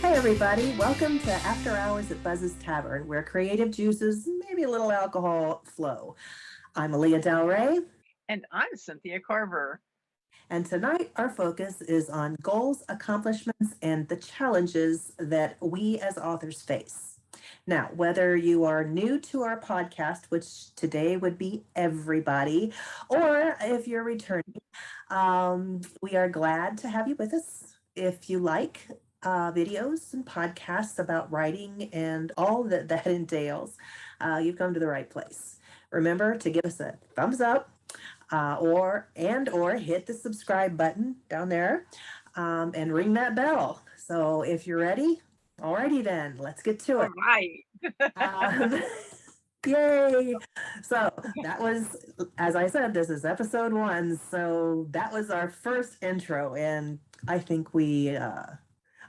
Hey everybody, welcome to After Hours at Buzz's Tavern, where creative juices, maybe a little alcohol, flow. I'm Aliya DalRae. And I'm Cynthia Carver. And tonight our focus is on goals, accomplishments, and the challenges that we as authors face. Now, whether you are new to our podcast, which today would be everybody, or if you're returning, we are glad to have you with us. If you like videos and podcasts about writing and all that that entails, you've come to the right place. Remember to give us a thumbs up or hit the subscribe button down there and ring that bell. So if you're ready, alrighty then, let's get to it. All right. Um, Yay! So that was, as I said, this is episode 1. So that was our first intro, and I think we,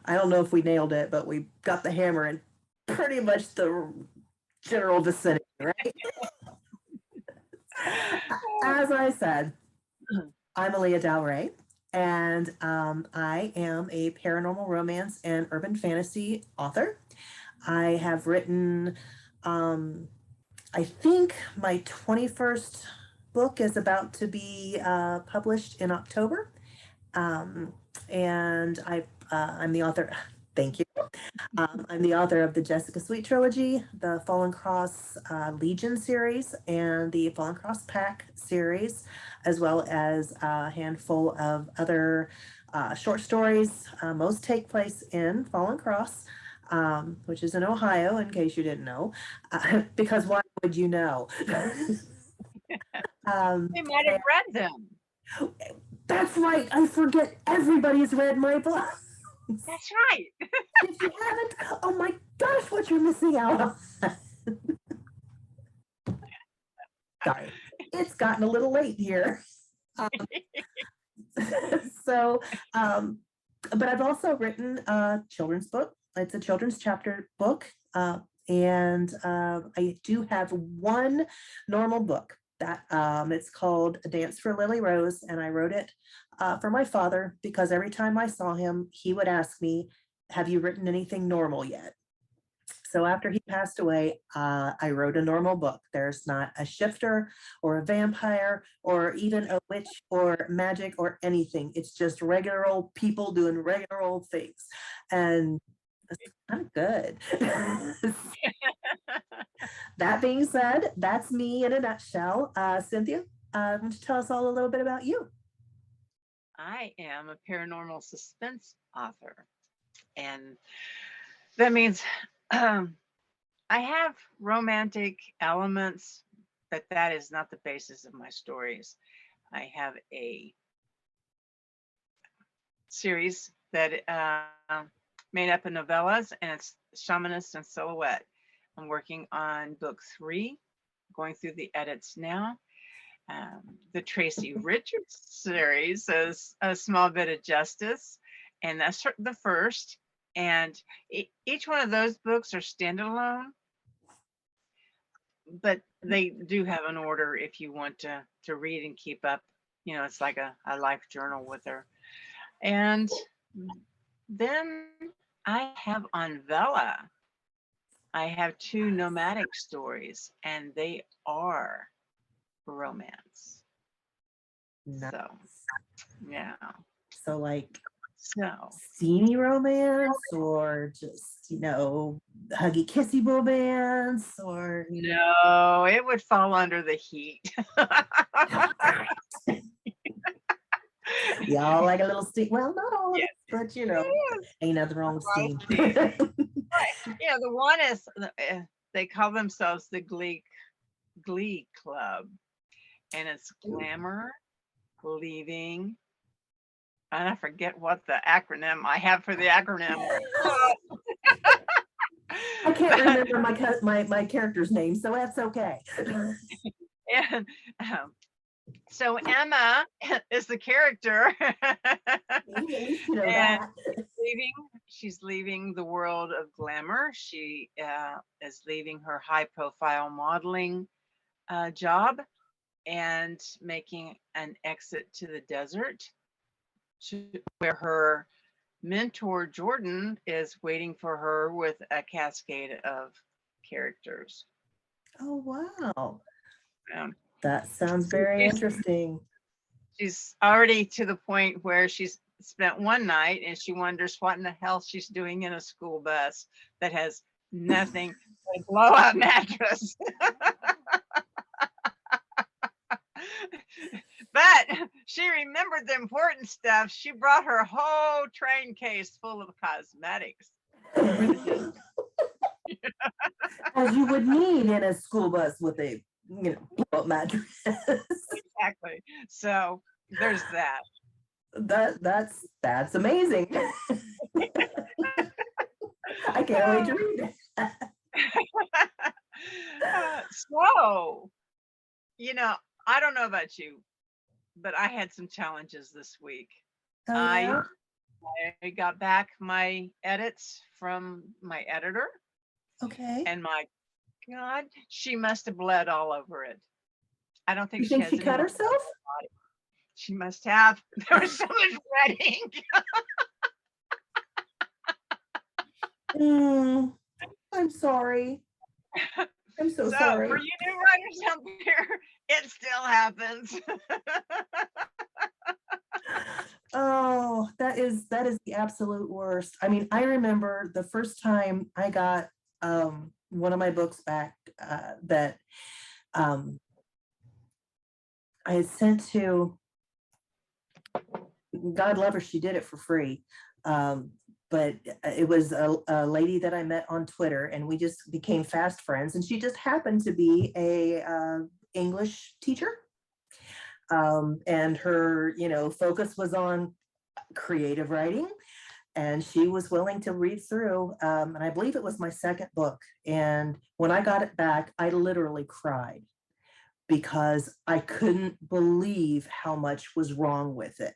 I don't know if we nailed it, but we got the hammer in pretty much the general vicinity, right? As I said, I'm Aliya DalRae, and I am a paranormal romance and urban fantasy author. I have written, I think my 21st book is about to be published in October. And I'm the author, thank you. I'm the author of the Jessica Sweet trilogy, the Fallen Cross Legion series, and the Fallen Cross Pack series, as well as a handful of other short stories. Most take place in Fallen Cross, which is in Ohio, in case you didn't know, because why would you know? We might have read them. That's right. I forget everybody's read my book. That's right. If you haven't, oh my gosh, what you're missing out on. Sorry, it's gotten a little late here. So, but I've also written a children's book. It's a children's chapter book. And I do have one normal book that it's called A Dance for Lily Rose, and I wrote it for my father because every time I saw him, he would ask me, have you written anything normal yet? So after he passed away, I wrote a normal book. There's not a shifter or a vampire or even a witch or magic or anything. It's just regular old people doing regular old things. And it's kind of good. That being said, that's me in a nutshell. Cynthia, why don't you tell us all a little bit about you? I am a paranormal suspense author. And that means I have romantic elements, but that is not the basis of my stories. I have a series that made up of novellas, and it's Shamanist and Silhouette. I'm working on book 3, going through the edits now. The Tracy Richards series is A Small Bit of Justice, and that's the first. And each one of those books are standalone, but they do have an order if you want to read and keep up. You know, it's like a life journal with her. And then I have on Vela, I have 2 nomadic stories, and they are romance. Nice. So, yeah. So like So, steamy romance or just, huggy kissy romance or no, it would fall under the heat. y'all like a little steam. Well, not all of Yes. it, but ain't nothing wrong with steam. Right. Yeah, the one is they call themselves the Glee Club, and it's glamour, leaving, and I forget what the acronym I have for the acronym. I can't remember my character's name, so that's okay. And so Emma is the character, and she's leaving the world of glamour. She is leaving her high-profile modeling job and making an exit to the desert, where her mentor Jordan is waiting for her with a cascade of characters. Oh, wow. Um, That sounds very interesting. she's already to the point where she's spent one night and she wonders what in the hell she's doing in a school bus that has nothing but a blowout mattress. But she remembered the important stuff. She brought her whole train case full of cosmetics. As you would need in a school bus with a, blow-up mattress. Exactly. So there's that. That's amazing. I can't wait to read it. So, I don't know about you, but I had some challenges this week. Oh, yeah? I got back my edits from my editor, Okay. and my God, she must have bled all over it. I don't think You think she cut herself? She must have. There was so much red ink. I'm sorry. I'm so sorry. For you new writers out there, it still happens. Oh, that is the absolute worst. I mean, I remember the first time I got one of my books back that I had sent to, God love her, she did it for free. But it was a lady that I met on Twitter, and we just became fast friends. And she just happened to be a English teacher. And her, focus was on creative writing. And she was willing to read through, and I believe it was my second book. And when I got it back, I literally cried because I couldn't believe how much was wrong with it.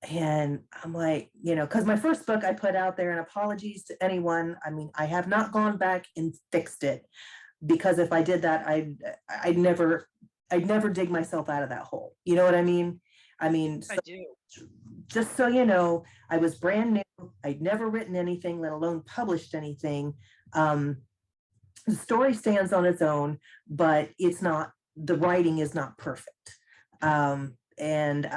And I'm like, because my first book I put out there, and apologies to anyone. I mean, I have not gone back and fixed it, because if I did that, I'd never dig myself out of that hole. You know what I mean? I mean, I do. Just so you know, I was brand new. I'd never written anything, let alone published anything. The story stands on its own, but the writing is not perfect. And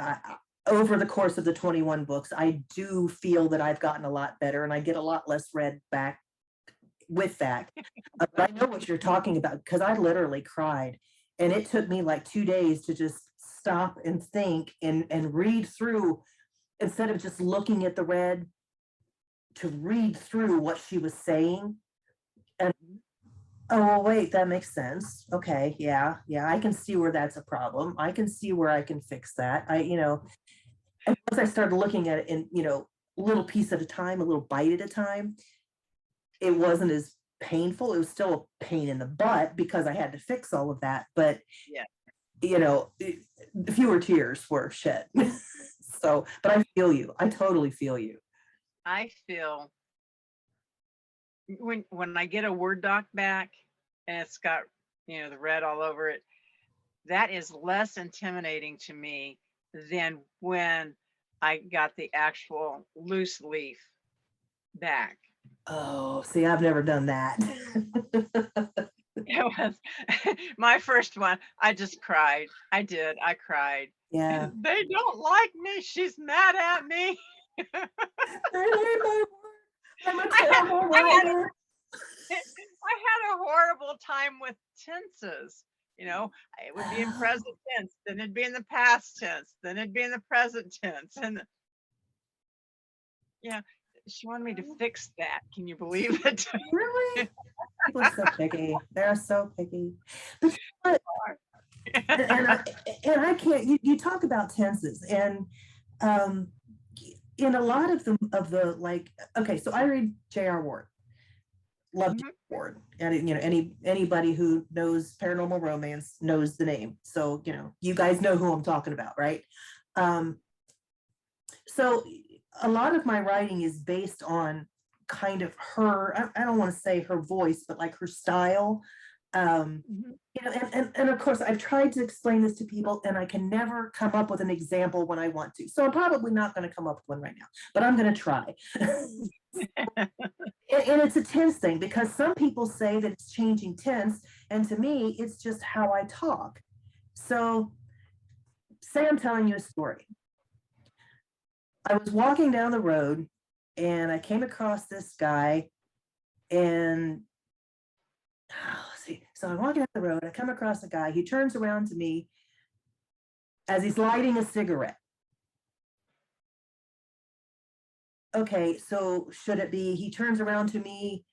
over the course of the 21 books, I do feel that I've gotten a lot better, and I get a lot less read back with that. But I know what you're talking about, because I literally cried, and it took me like 2 days to just stop and think and read through, instead of just looking at the red, to read through what she was saying. And oh, well, wait, that makes sense. Okay, yeah, I can see where that's a problem. I can see where I can fix that. And once I started looking at it in, a little piece at a time, a little bite at a time, it wasn't as painful. It was still a pain in the butt because I had to fix all of that. But, Yeah. Fewer tears were shed. So, but I feel you. I totally feel you. I feel when I get a Word doc back and it's got, the red all over it, that is less intimidating to me than when I got the actual loose leaf back. Oh, see, I've never done that. It was my first one. I just cried. I did. I cried. Yeah. They don't like me. She's mad at me. I'm a terrible writer. I had a horrible time with tenses. It would be in present tense, then it'd be in the past tense, then it'd be in the present tense. And she wanted me to fix that. Can you believe it? Really? People are so picky. They're so picky. But and I can't. You talk about tenses, and in a lot of the like. Okay, so I read J.R. Ward. Love J.R. Ward, and anybody who knows paranormal romance knows the name. So you guys know who I'm talking about, right? So a lot of my writing is based on kind of her. I don't want to say her voice, but like her style. You know, and of course, I've tried to explain this to people, and I can never come up with an example when I want to. So I'm probably not going to come up with one right now, but I'm going to try. And it's a tense thing, because some people say that it's changing tense, and to me, it's just how I talk. So, say I'm telling you a story. I was walking down the road, and I came across this guy, and let's see. So I'm walking down the road. I come across a guy. He turns around to me as he's lighting a cigarette. Okay, so should it be he turns around to me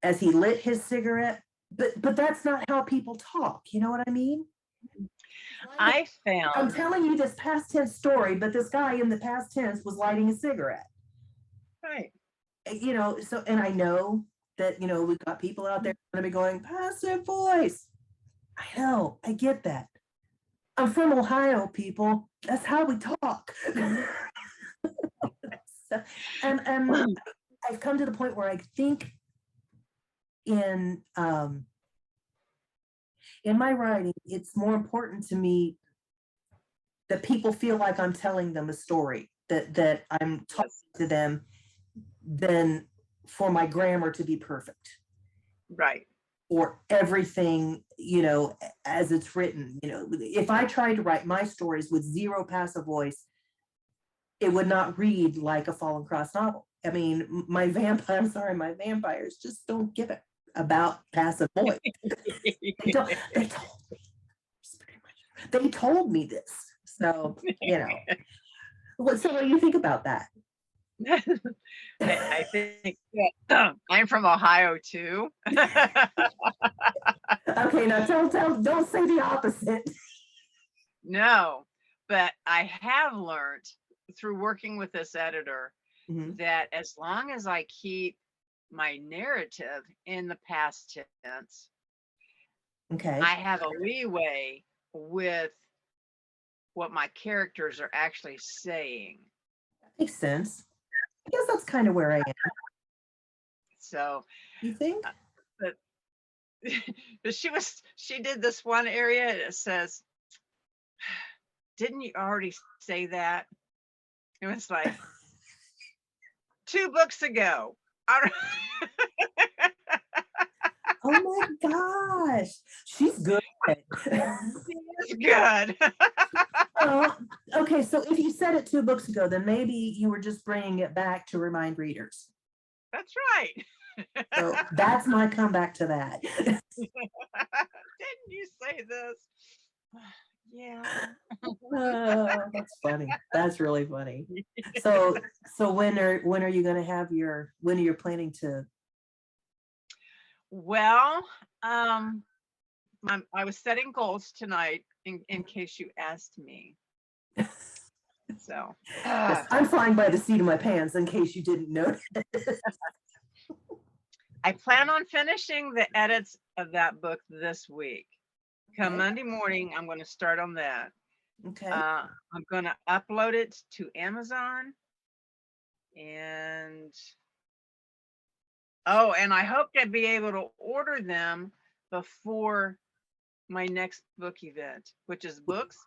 as he lit his cigarette? But that's not how people talk. You know what I mean? I I'm found, telling you this past tense story, but this guy in the past tense was lighting a cigarette. right. You know, so, and I know that, you know, we've got people out there going to be going, passive voice. I know, I get that. I'm from Ohio, people. That's how we talk. So, and I've come to the point where I think in my writing, it's more important to me that people feel like I'm telling them a story, that I'm talking to them, than for my grammar to be perfect. Right. Or everything, you know, as it's written. You know, if I tried to write my stories with zero passive voice, it would not read like a Fallen Cross novel. I mean, my vampires just don't give it about passive voice. They told me this. So, you know. So what do you think about that? I think I'm from Ohio too. Okay, now don't say the opposite. No, but I have learned through working with this editor that as long as I keep my narrative in the past tense, okay, I have a leeway with what my characters are actually saying. that makes sense. I guess that's kind of where I am. So, you think? But she did this one area. It says, "Didn't you already say that?" It was like 2 books ago. Oh my gosh, she's good. It's good. Okay, so if you said it 2 books ago, then maybe you were just bringing it back to remind readers. That's right. So that's my comeback to that. Didn't you say this? Yeah. That's funny. That's really funny. So when are you going to have when are you planning to? Well, I was setting goals tonight in case you asked me. So Yes, I'm flying by the seat of my pants in case you didn't notice. I plan on finishing the edits of that book this week. Come Monday morning, I'm going to start on that. Okay. I'm going to upload it to Amazon. And I hope to be able to order them before my next book event, which is Books.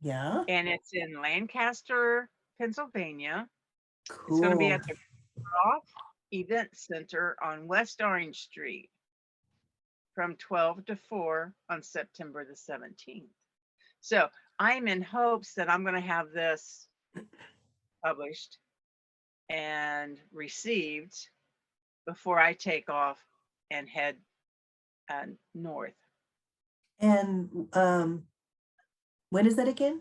Yeah. And it's in Lancaster, Pennsylvania. Cool. It's going to be at the Croft Event Center on West Orange Street from 12 to 4 on September the 17th. So I'm in hopes that I'm going to have this published and received before I take off and head north. And when is that again?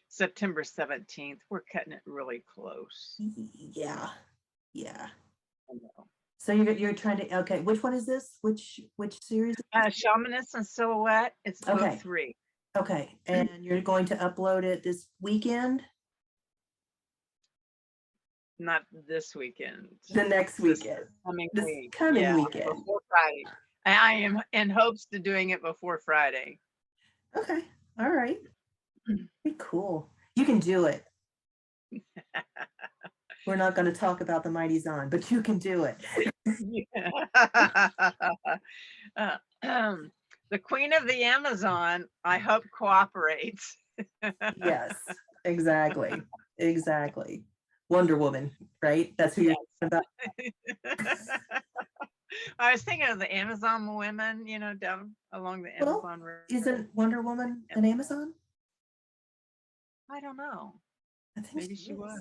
September 17th. We're cutting it really close. Yeah. So you're trying to, okay, which one is this? Which series? Shamanist and Silhouette. It's book 3. Okay, and you're going to upload it this weekend? Not this weekend. The next weekend. Coming weekend. Before Friday. I am in hopes to doing it before Friday. Okay. All right. Very cool. You can do it. We're not going to talk about the Mighty Zon, but you can do it. The Queen of the Amazon, I hope, cooperates. Yes, exactly. Exactly. Wonder Woman, right? That's who you're talking about. I was thinking of the Amazon women, down along the Well, Amazon River. isn't Wonder Woman an Amazon? I don't know. I think Maybe she was.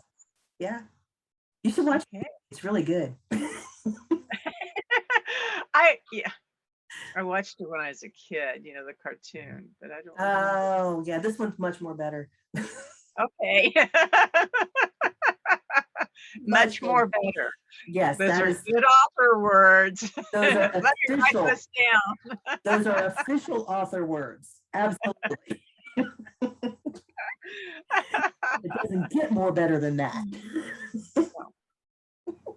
Yeah. You should watch it. Okay. It's really good. Yeah, I watched it when I was a kid, the cartoon, but I don't remember. Oh, yeah, this one's much more better. Okay. Much more better. Yes, Those that are is, good author words. those are Let me write official. this down. Those are official author words. Absolutely. It doesn't get more better than that.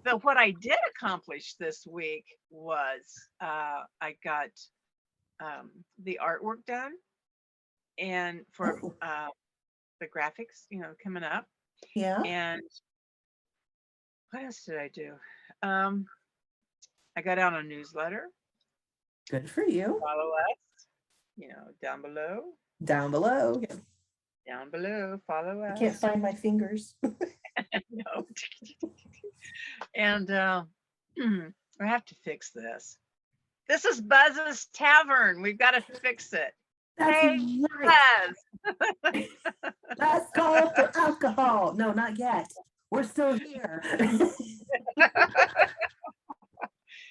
So what I did accomplish this week was I got the artwork done, and for the graphics, coming up. Yeah. And what else did I do? I got out a newsletter. Good for you. Follow us, down below. Down below. Down below, follow us. I can't find my fingers. No. And I have to fix this. This is Buzz's Tavern. We've got to fix it. That's Hey, right. Buzz. Last call for alcohol. No, not yet. We're still here.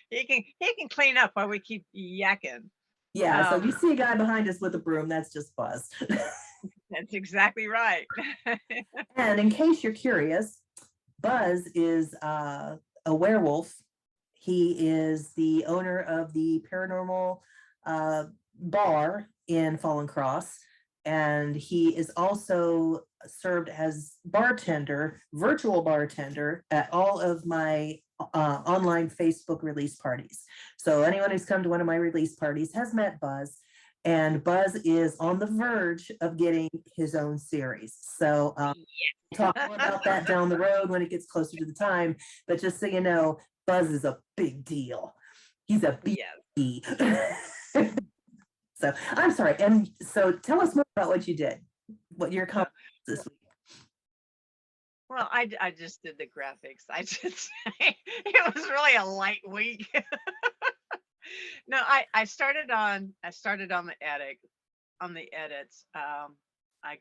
He can clean up while we keep yakking. Yeah, so you see a guy behind us with a broom, that's just Buzz. That's exactly right. And in case you're curious, Buzz is a werewolf. He is the owner of the paranormal bar in Fallen Cross. And he is also served as bartender, virtual bartender at all of my online Facebook release parties. So anyone who's come to one of my release parties has met Buzz, and Buzz is on the verge of getting his own series. So we'll talk more about that down the road when it gets closer to the time. But just so you know, Buzz is a big deal. He's a big deal. So I'm sorry. And so tell us more about what you did, what your accomplishments this week. Well, I just did the graphics. It was really a light week. No, I started on the edits. I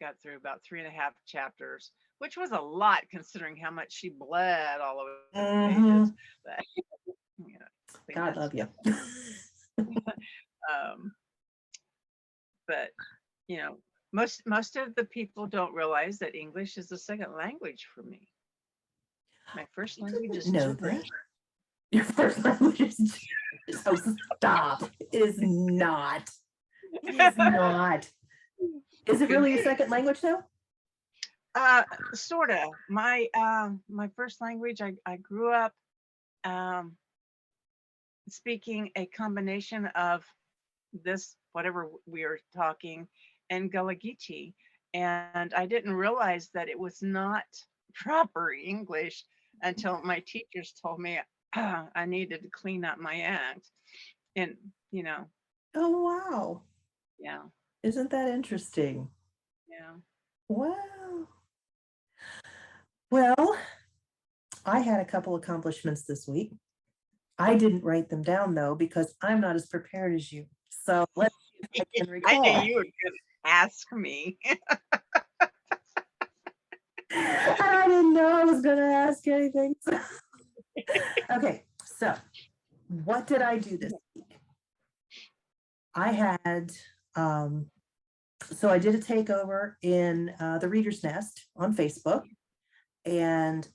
got through about 3.5 chapters, which was a lot considering how much she bled all over the pages. But, God love you. But most of the people don't realize that English is a second language for me. My first language is gibberish. Your first language is gibberish. Oh, stop. It is not. It is not. Is it really a second language though? Sort of. My first language, I grew up speaking a combination of this, whatever we are talking, and Gullah Geechee. And I didn't realize that it was not proper English until my teachers told me I needed to clean up my act. And, Oh, wow. Yeah. Isn't that interesting? Yeah. Wow. Well, I had a couple accomplishments this week. I didn't write them down though, because I'm not as prepared as you. So let's see if I can recall. I knew you were going to ask me. I didn't know I was going to ask anything. Okay, so what did I do this week? I had, so I did a takeover in the Reader's Nest on Facebook. And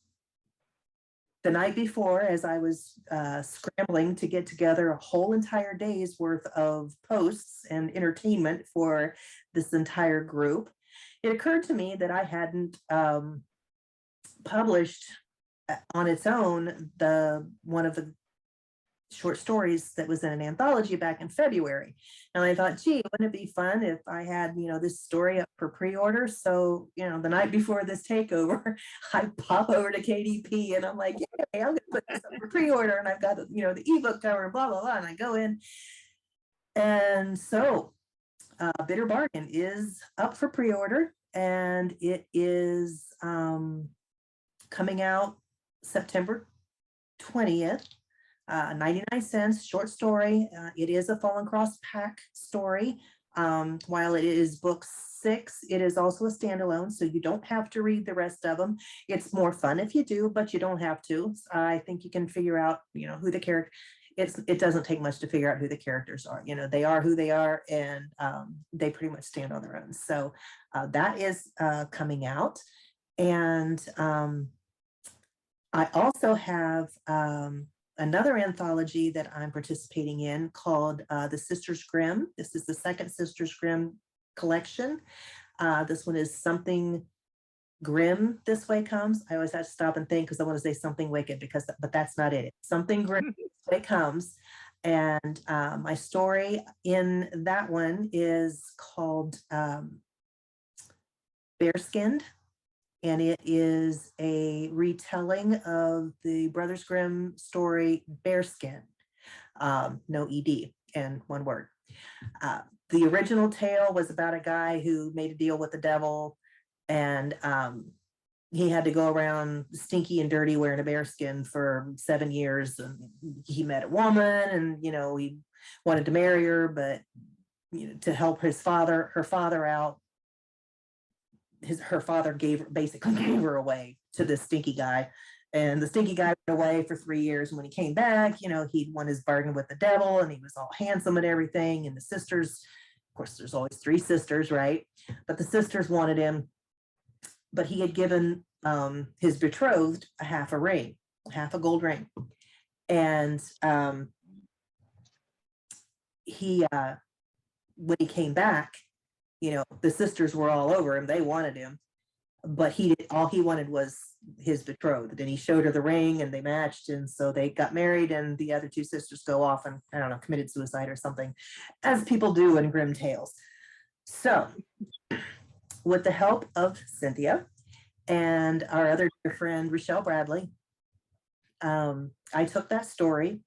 the night before, as I was scrambling to get together a whole entire day's worth of posts and entertainment for this entire group, it occurred to me that I hadn't published on its own one of the short stories that was in an anthology back in February. And I thought, gee, wouldn't it be fun if I had, this story up for pre-order? So, the night before this takeover, I pop over to KDP and I'm like, yeah, I'm gonna put this up for pre-order. And I've got, the ebook cover, blah, blah, blah. And I go in. And so Bitter Bargain is up for pre-order, and it is coming out September 20th. 99 cents, short story. It is a Fallen Cross pack story. While it is book 6, it is also a standalone, so you don't have to read the rest of them. It's more fun if you do, but you don't have to. I think you can figure out, who the character. It doesn't take much to figure out who the characters are. They are who they are, and they pretty much stand on their own. So that is coming out, and I also have another anthology that I'm participating in called The Sisters Grimm. This is the second Sisters Grimm collection. This one is Something Grim This Way Comes. I always have to stop and think because I want to say Something Wicked, but that's not it. It's Something Grim This Way Comes. And my story in that one is called Bearskinned. And it is a retelling of the Brothers Grimm story Bearskin, no ED, and one word. The original tale was about a guy who made a deal with the devil, and he had to go around stinky and dirty wearing a bearskin for 7 years. And he met a woman, and he wanted to marry her, but to help her father out, her father basically gave her away to this stinky guy, and the stinky guy went away for 3 years. And when he came back, he'd won his bargain with the devil, and he was all handsome and everything. And the sisters, of course, there's always 3 sisters, right? But the sisters wanted him, but he had given his betrothed half a gold ring. And when he came back, the sisters were all over him. They wanted him, but all he wanted was his betrothed. And he showed her the ring, and they matched. And so they got married, and the other 2 sisters go off and, I don't know, committed suicide or something, as people do in grim tales. So with the help of Cynthia and our other dear friend, Rochelle Bradley, I took that story,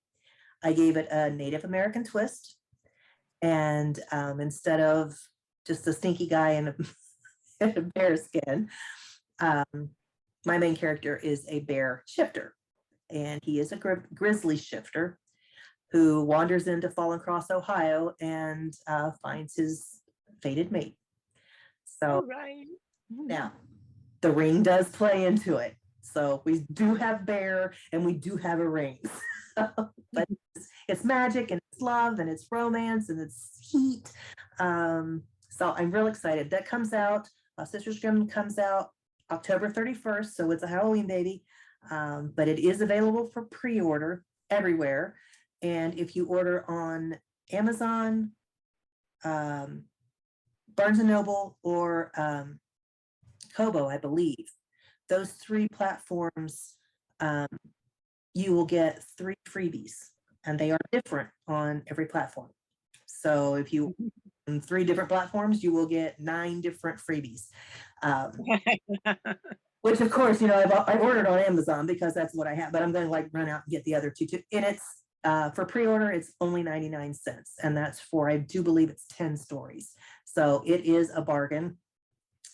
I gave it a Native American twist. And instead of just a stinky guy in a bear skin, my main character is a bear shifter, and he is a grizzly shifter who wanders into Fallen Cross, Ohio, and finds his fated mate. So now the ring does play into it. So we do have bear, and we do have a ring. But it's magic, and it's love, and it's romance, and it's heat. So I'm real excited. That comes out, Sisters Grimm comes out October 31st, so it's a Halloween baby. But it is available for pre-order everywhere. And if you order on Amazon, Barnes & Noble, or Kobo, I believe, those 3 platforms, you will get 3 freebies, and they are different on every platform. So if you on 3 different platforms, you will get 9 different freebies. Which of course, I've ordered on Amazon because that's what I have, but I'm going to run out and get the other 2 too. And it's for pre-order, it's only 99 cents. And that's for, I do believe it's 10 stories. So it is a bargain.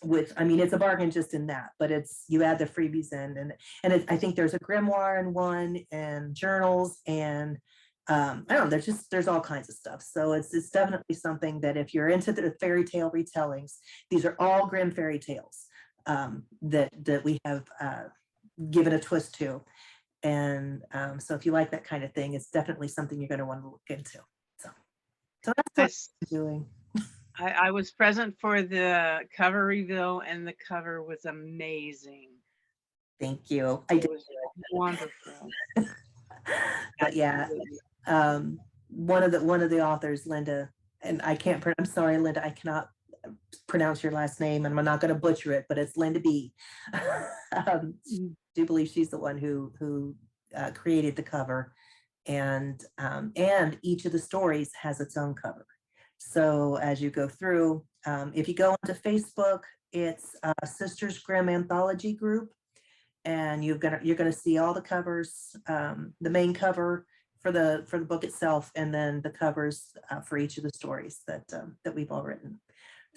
Which, I mean, it's a bargain just in that, but you add the freebies in, and I think there's a grimoire in one, and journals, and I don't know, there's all kinds of stuff. So it's definitely something that if you're into the fairy tale retellings, these are all grim fairy tales that we have given a twist to. And so if you like that kind of thing, it's definitely something you're going to want to look into. So that's what I'm doing. I was present for the cover reveal, and the cover was amazing. Thank you. I did. It was wonderful. But yeah, one of the authors, Linda, and I'm sorry, Linda, I cannot pronounce your last name, and I'm not going to butcher it, but it's Linda B. I do believe she's the one who created the cover, and each of the stories has its own cover. So as you go through, if you go onto Facebook, it's Sisters Grimm Anthology Group, and you're gonna see all the covers, the main cover for the book itself, and then the covers for each of the stories that we've all written.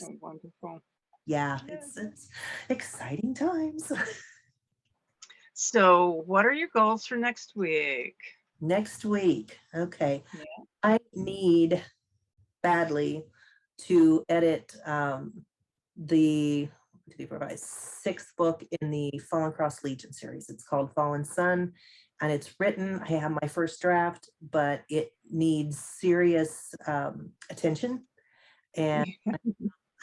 Oh, wonderful. Yeah, it's exciting times. So what are your goals for next week? Next week, okay. Yeah. I need badly to edit the 6th book in the Fallen Cross Legion series. It's called Fallen Sun, and it's written. I have my first draft, but it needs serious attention. And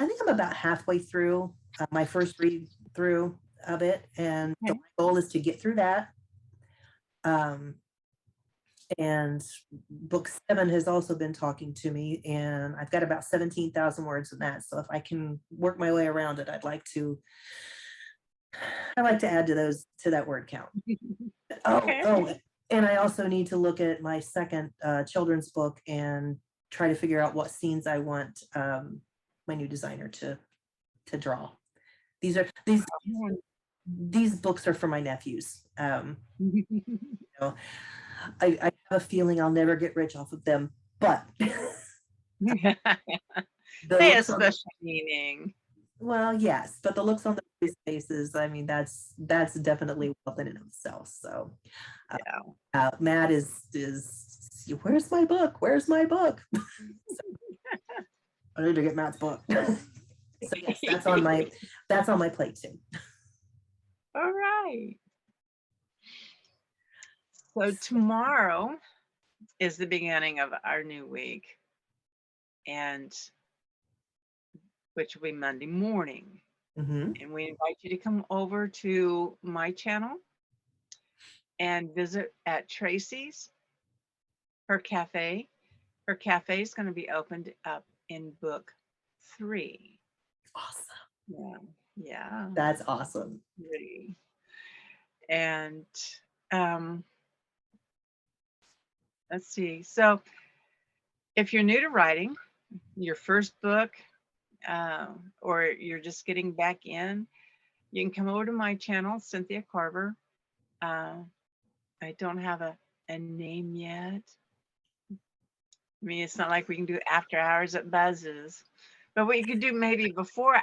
I think I'm about halfway through my first read through of it, and so my goal is to get through that. And book 7 has also been talking to me, and I've got about 17,000 words in that. So if I can work my way around it, I'd like to add to that word count. Oh, and I also need to look at my second children's book and try to figure out what scenes I want my new designer to draw. These books are for my nephews. I have a feeling I'll never get rich off of them, but they have special meaning. Well, yes, but the looks on the faces, I mean, that's definitely wealth in and of itself. So Matt is where's my book? Where's my book? I need to get Matt's book. So yes, that's on my plate too. All right. So tomorrow is the beginning of our new week, and which will be Monday morning. And we invite you to come over to my channel and visit at Tracy's, her cafe. Her cafe is going to be opened up in book 3. Awesome. Yeah. That's awesome. Really. And let's see. So if you're new to writing, your first book, or you're just getting back in, you can come over to my channel, Cynthia Carver. I don't have a name yet. I mean, it's not like we can do after hours at Buzz's, but we could do maybe before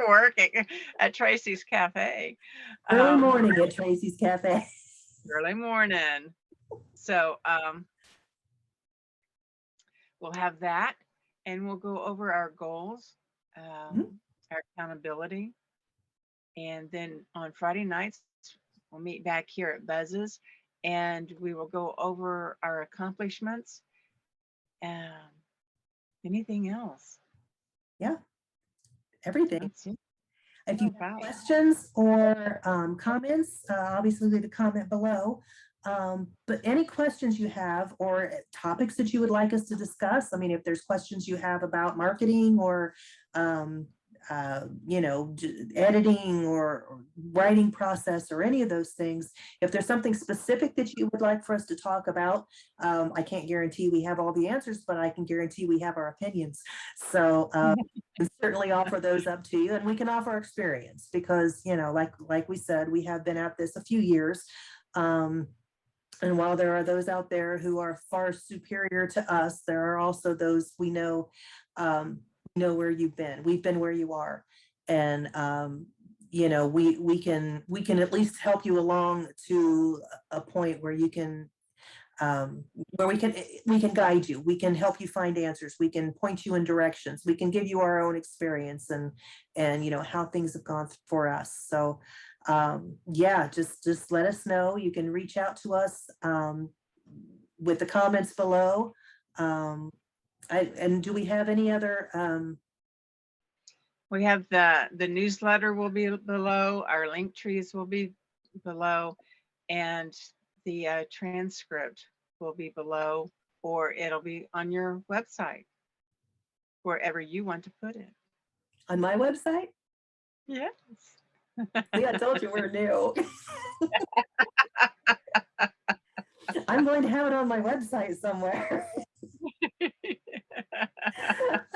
working at Tracy's Cafe. Early morning at Tracy's Cafe. Early morning. So we'll have that, and we'll go over our goals, our accountability. And then on Friday nights, we'll meet back here at Buzz's, and we will go over our accomplishments. Anything else? Yeah, everything. If you have questions or comments, obviously leave a comment below. But any questions you have or topics that you would like us to discuss, I mean, if there's questions you have about marketing or, editing or writing process or any of those things, if there's something specific that you would like for us to talk about, I can't guarantee we have all the answers, but I can guarantee we have our opinions. So we can certainly offer those up to you, and we can offer our experience because, like we said, we have been at this a few years. And while there are those out there who are far superior to us, there are also those we know where you've been. We've been where you are, and we can at least help you along to a point where you can where we can guide you. We can help you find answers. We can point you in directions. We can give you our own experience and how things have gone for us. So just let us know. You can reach out to us with the comments below. And do we have any other? We have the newsletter will be below. Our link trees will be below, and the transcript will be below, or it'll be on your website, wherever you want to put it. On my website? Yes. See, I told you we're new. I'm going to have it on my website somewhere.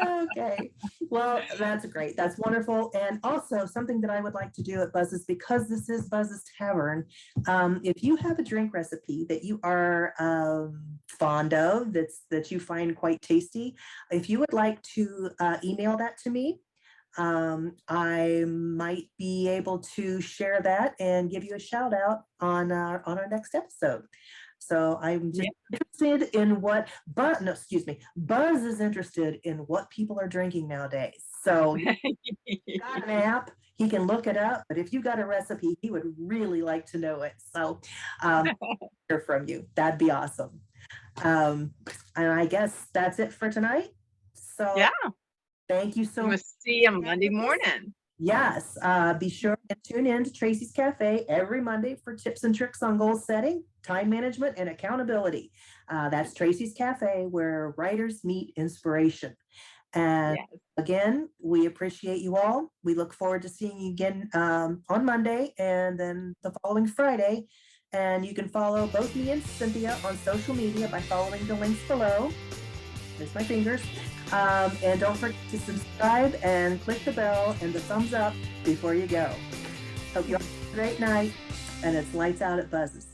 Okay. Well, that's great. That's wonderful. And also something that I would like to do at Buzz's, because this is Buzz's Tavern, if you have a drink recipe that you are fond of, that you find quite tasty, if you would like to email that to me, I might be able to share that and give you a shout out on our next episode. So I'm just interested in what, but no, excuse me, Buzz is interested in what people are drinking nowadays. So he's got an app, he can look it up, but if you got a recipe, he would really like to know it. So hear from you. That'd be awesome. And I guess that's it for tonight. So Yeah. Thank you so much. We'll see you Monday morning. Yes, be sure to tune in to Tracy's Cafe every Monday for tips and tricks on goal setting, time management, and accountability. That's Tracy's Cafe, where writers meet inspiration. And again, we appreciate you all. We look forward to seeing you again on Monday and then the following Friday. And you can follow both me and Cynthia on social media by following the links below. There's my fingers. And don't forget to subscribe and click the bell and the thumbs up before you go. Hope you all have a great night, and it's lights out at Buzz's.